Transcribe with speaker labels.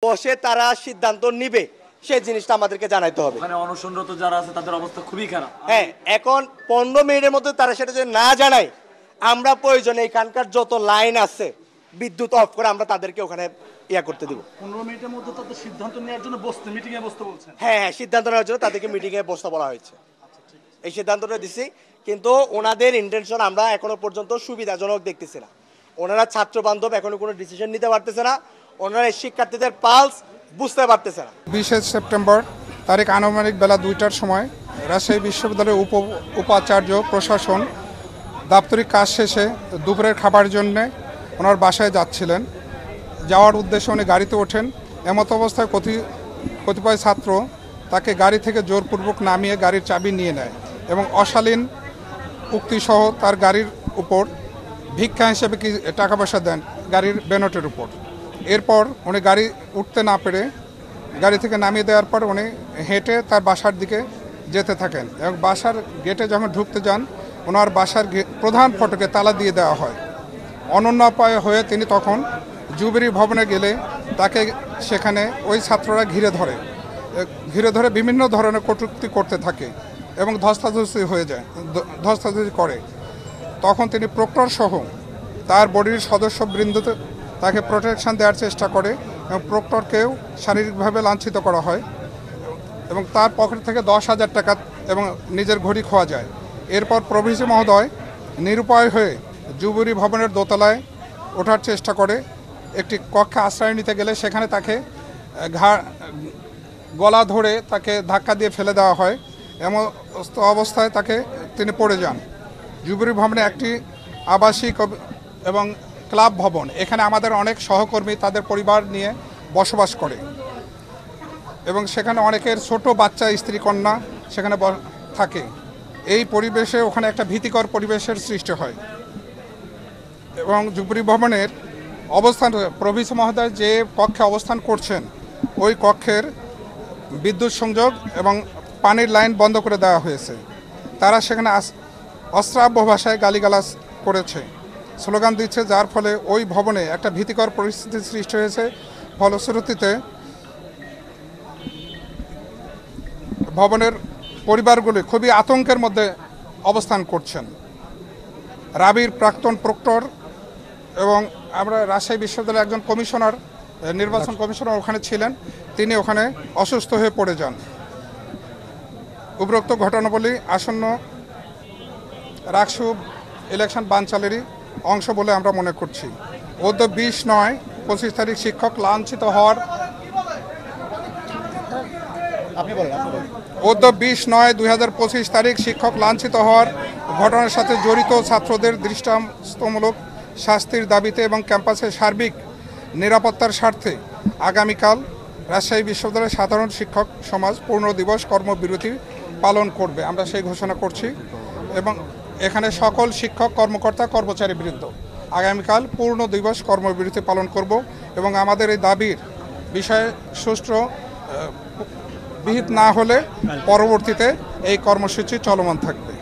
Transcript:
Speaker 1: বসে তারা সিদ্ধান্ত নিবে সেই জিনিসটা আমাদেরকে জানাইতে হবে।
Speaker 2: ওখানে অনশনরত যারা আছে তাদের অবস্থা খুবই খারাপ।
Speaker 1: হ্যাঁ, এখন 15 মিনিটের মধ্যে তারা সেটা যদি না জানায়, আমরা প্রয়োজনে এখানকার যত লাইন আছে বিদ্যুৎ অফ করে আমরা তাদেরকে ওখানে করতে দিব।
Speaker 2: 15 মিনিটের মধ্যে তাদের সিদ্ধান্ত নেওয়ার জন্য মিটিং এ বসতে বলছেন?
Speaker 1: হ্যাঁ, সিদ্ধান্ত নেওয়ার জন্য তাদেরকে মিটিং এ বসতে বলা হয়েছে। এই সিদ্ধান্তটা দিছি, কিন্তু ওনাদের ইন্টেনশন আমরা এখনো পর্যন্ত সুবিধাজনক দেখতেছি না। ওনারা ছাত্র বান্ধব এখনো কোনো ডিসিশন নিতে পারতেছে না, ওনারা শিক্ষার্থীদের পালস বুঝতে পারতেছে না।
Speaker 3: 20 সেপ্টেম্বর তারিখ আনুমানিক বেলা 2টার সময় রাজশাহী বিশ্ববিদ্যালয়ের উপাচার্য প্রশাসন দাপ্তরিক কাজ শেষে দুপুরের খাবার জন্যে ওনার বাসায় যাচ্ছিলেন। যাওয়ার উদ্দেশ্যে উনি গাড়িতে ওঠেন। এমত অবস্থায় কতিপয় ছাত্র তাকে গাড়ি থেকে জোরপূর্বক নামিয়ে গাড়ির চাবি নিয়ে নেয় এবং অশালীন উক্তিসহ তার গাড়ির উপর ভিক্ষা হিসেবে কি টাকা পয়সা দেন গাড়ির বেনটের উপর। এরপর উনি গাড়ি উঠতে না পেরে গাড়ি থেকে নামিয়ে দেওয়ার পর উনি হেঁটে তার বাসার দিকে যেতে থাকেন এবং বাসার গেটে যখন ঢুকতে যান ওনার বাসার প্রধান ফটকে তালা দিয়ে দেওয়া হয়। অনন্য উপায় হয়ে তিনি তখন জুবিলি ভবনে গেলে তাকে সেখানে ওই ছাত্ররা ঘিরে ধরে বিভিন্ন ধরনের কটূক্তি করতে থাকে এবং ধস্তাধস্তি করে। তখন তিনি প্রক্টর সহ তার বডির সদস্যবৃন্দ তাকে প্রোটেকশন দেওয়ার চেষ্টা করে এবং প্রক্টরকেও শারীরিকভাবে লাঞ্ছিত করা হয় এবং তার পকেট থেকে 10,000 টাকা এবং নিজের ঘড়ি খোয়া যায়। এরপর প্রভিসি মহোদয় নিরুপায় হয়ে জুবিলি ভবনের দোতলায় ওঠার চেষ্টা করে। একটি কক্ষে আশ্রয় নিতে গেলে সেখানে তাকে গলা ধরে তাকে ধাক্কা দিয়ে ফেলে দেওয়া হয়। এমন অবস্থায় তিনি পড়ে যান। জুবিলি ভবনে একটি আবাসিক এবং ক্লাব ভবন, এখানে আমাদের অনেক সহকর্মী তাদের পরিবার নিয়ে বসবাস করে এবং সেখানে অনেকের ছোট বাচ্চা স্ত্রী কন্যা সেখানে থাকে। এই পরিবেশে ওখানে একটা ভীতিকর পরিবেশের সৃষ্টি হয় এবং জুবিলি ভবনের অবস্থান প্রভিসি মহোদয় যে কক্ষে অবস্থান করছেন ওই কক্ষের বিদ্যুৎ সংযোগ এবং পানির লাইন বন্ধ করে দেওয়া হয়েছে। তারা সেখানে অশ্রাব্য ভাষায় গালিগালাজ করেছে, স্লোগান দিচ্ছে, যার ফলে ওই ভবনে একটা ভীতিকর পরিস্থিতির সৃষ্টি হয়েছে। ফলশ্রুতিতে ভবনের পরিবারগুলি খুবই আতঙ্কের মধ্যে অবস্থান করছেন। রাবির প্রাক্তন প্রক্টর এবং আমরা রাজশাহী বিশ্ববিদ্যালয়ের একজন কমিশনার, নির্বাচন কমিশনার ওখানে ছিলেন, তিনি ওখানে অসুস্থ হয়ে পড়ে যান। উপরোক্ত ঘটনাবলী আসন্ন রাকসু ইলেকশন বানচালেরই অংশ বলে আমরা মনে করছি। 20/9/25 তারিখ শিক্ষক লাঞ্ছিত হওয়ার 20/9/2025 তারিখ শিক্ষক লাঞ্ছিত হওয়ার ঘটনার সাথে জড়িত ছাত্রদের দৃষ্টান্তমূলক শাস্তির দাবিতে এবং ক্যাম্পাসের সার্বিক নিরাপত্তার স্বার্থে আগামীকাল রাজশাহী বিশ্ববিদ্যালয়ের সাধারণ শিক্ষক সমাজ পূর্ণ দিবস কর্মবিরতি পালন করবে, আমরা সেই ঘোষণা করছি। এবং এখানে সকল শিক্ষক কর্মকর্তা কর্মচারীবৃন্দ আগামীকাল পূর্ণ দিবস কর্মবিরতি পালন করব এবং আমাদের এই দাবির বিষয়ে সুষ্ঠু বিহিত না হলে পরবর্তীতে এই কর্মসূচি চলমান থাকবে।